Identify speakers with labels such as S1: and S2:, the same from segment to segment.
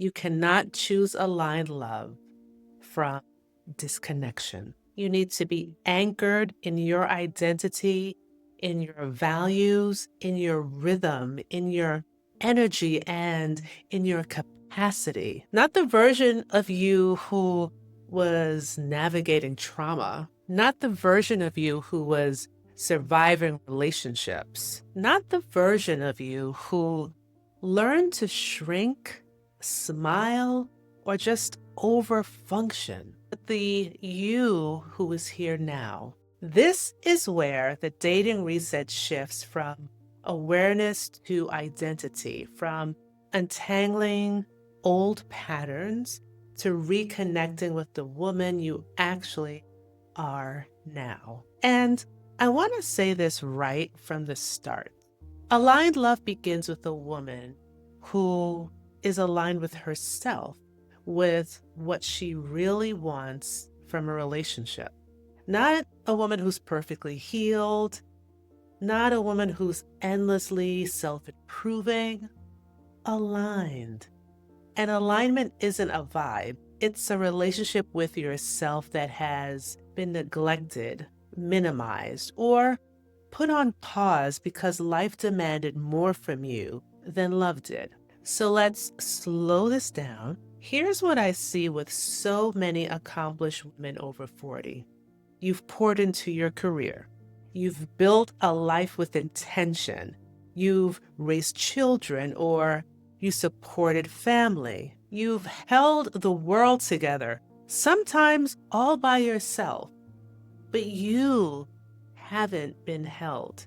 S1: You cannot choose aligned love from disconnection. You need to be anchored in your identity, in your values, in your rhythm, in your energy, and in your capacity. Not the version of you who was navigating trauma, not the version of you who was surviving relationships, not the version of you who learned to shrink, smile, or just overfunction, but the you who is here now. This is where the dating reset shifts from awareness to identity, from untangling old patterns to reconnecting with the woman you actually are now. And I want to say this right from the start. Aligned love begins with a woman who is aligned with herself, with what she really wants from a relationship. Not a woman who's perfectly healed, not a woman who's endlessly self-improving, aligned. And alignment isn't a vibe. It's a relationship with yourself that has been neglected, minimized, or put on pause because life demanded more from you than love did. So let's slow this down. Here's what I see with so many accomplished women over 40. You've poured into your career. You've built a life with intention. You've raised children, or you supported family. You've held the world together, sometimes all by yourself. But you haven't been held.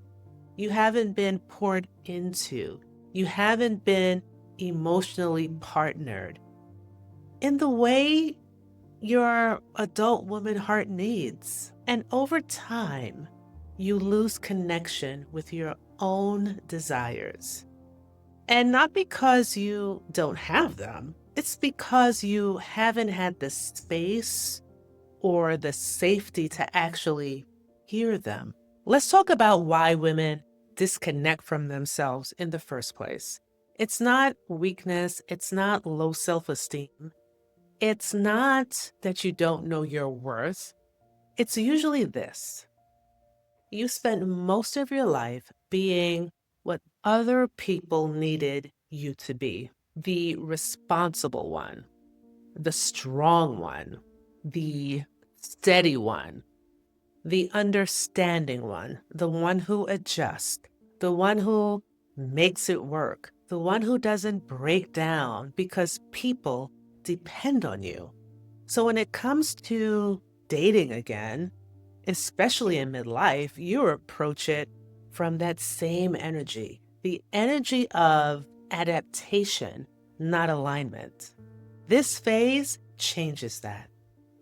S1: You haven't been poured into. You haven't been emotionally partnered in the way your adult woman heart needs. And over time, you lose connection with your own desires. And not because you don't have them, it's because you haven't had the space or the safety to actually hear them. Let's talk about why women disconnect from themselves in the first place. It's not weakness, it's not low self-esteem. It's not that you don't know your worth. It's usually this. You spent most of your life being what other people needed you to be. The responsible one, the strong one, the steady one, the understanding one, the one who adjusts, the one who makes it work, the one who doesn't break down because people depend on you. So when it comes to dating again, especially in midlife, you approach it from that same energy, the energy of adaptation, not alignment. This phase changes that.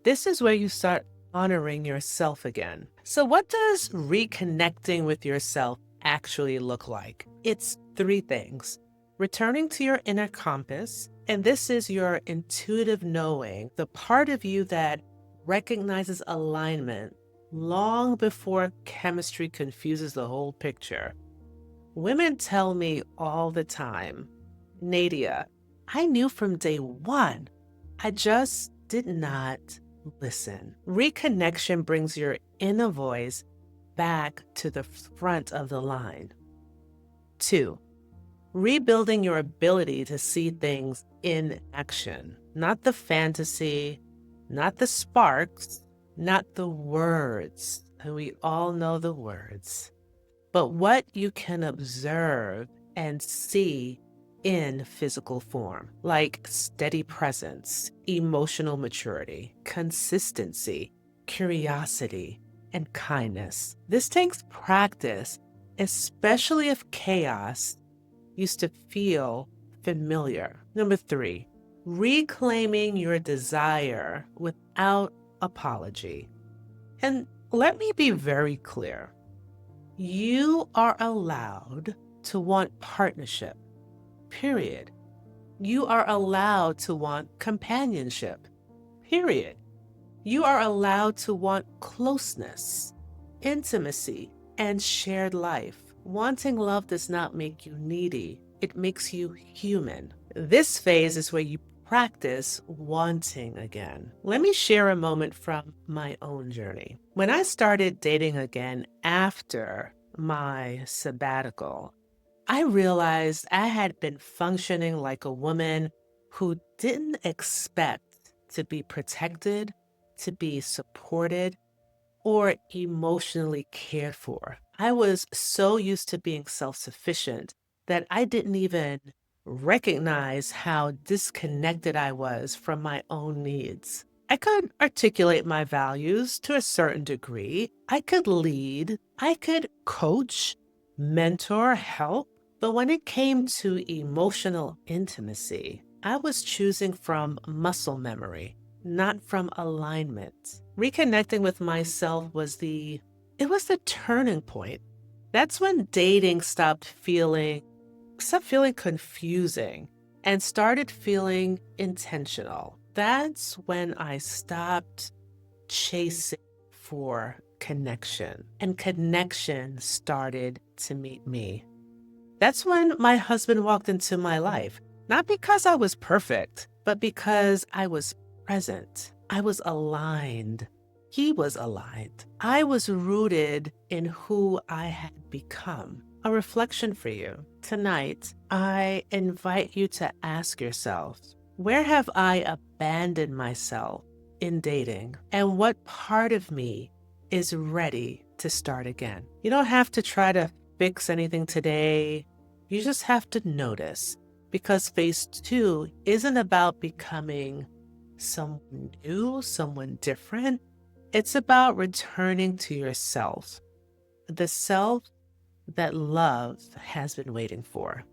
S1: This is where you start honoring yourself again. So what does reconnecting with yourself actually look like? It's three things. Returning to your inner compass, and this is your intuitive knowing, the part of you that recognizes alignment long before chemistry confuses the whole picture. Women tell me all the time, Nadia, I knew from day one, I just did not listen. Reconnection brings your inner voice back to the front of the line. 2, rebuilding your ability to see things in action, not the fantasy, not the sparks, not the words. And we all know the words, but what you can observe and see in physical form, like steady presence, emotional maturity, consistency, curiosity, and kindness. This takes practice, especially if chaos used to feel familiar. Number 3, reclaiming your desire without apology. And let me be very clear. You are allowed to want partnership, period. You are allowed to want companionship, period. You are allowed to want closeness, intimacy, and shared life. Wanting love does not make you needy. It makes you human. This phase is where you practice wanting again. Let me share a moment from my own journey. When I started dating again after my sabbatical, I realized I had been functioning like a woman who didn't expect to be protected, to be supported, or emotionally cared for. I was so used to being self sufficient that I didn't even recognize how disconnected I was from my own needs. I could articulate my values to a certain degree. I could lead. I could coach, mentor, help. But when it came to emotional intimacy, I was choosing from muscle memory, not from alignment. Reconnecting with myself was the turning point. That's when dating stopped feeling confusing and started feeling intentional. That's when I stopped chasing for connection and connection started to meet me. That's when my husband walked into my life, not because I was perfect, but because I was present. I was aligned. He was aligned. I was rooted in who I had become. A reflection for you. Tonight, I invite you to ask yourself, where have I abandoned myself in dating? And what part of me is ready to start again? You don't have to try to fix anything today. You just have to notice, because phase two isn't about becoming someone new, someone different. It's about returning to yourself, the self that love has been waiting for.